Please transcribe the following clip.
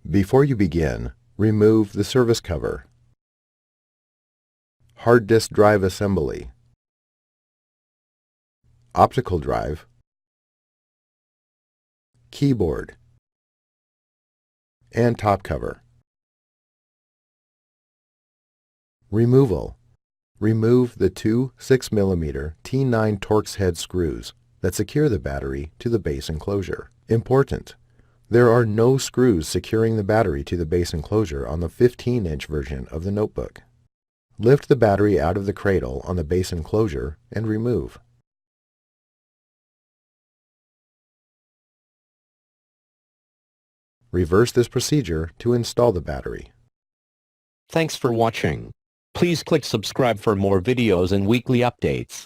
Before you begin, remove the service cover. Hard disk drive assembly. Optical drive. Keyboard. And top cover. Removal. Remove the two 6mm T9 Torx head screws that secure the battery to the base enclosure. Important! There are no screws securing the battery to the base enclosure on the 15-inch version of the notebook. Lift the battery out of the cradle on the base enclosure and remove. Reverse this procedure to install the battery. Thanks for watching. Please click subscribe for more videos and weekly updates.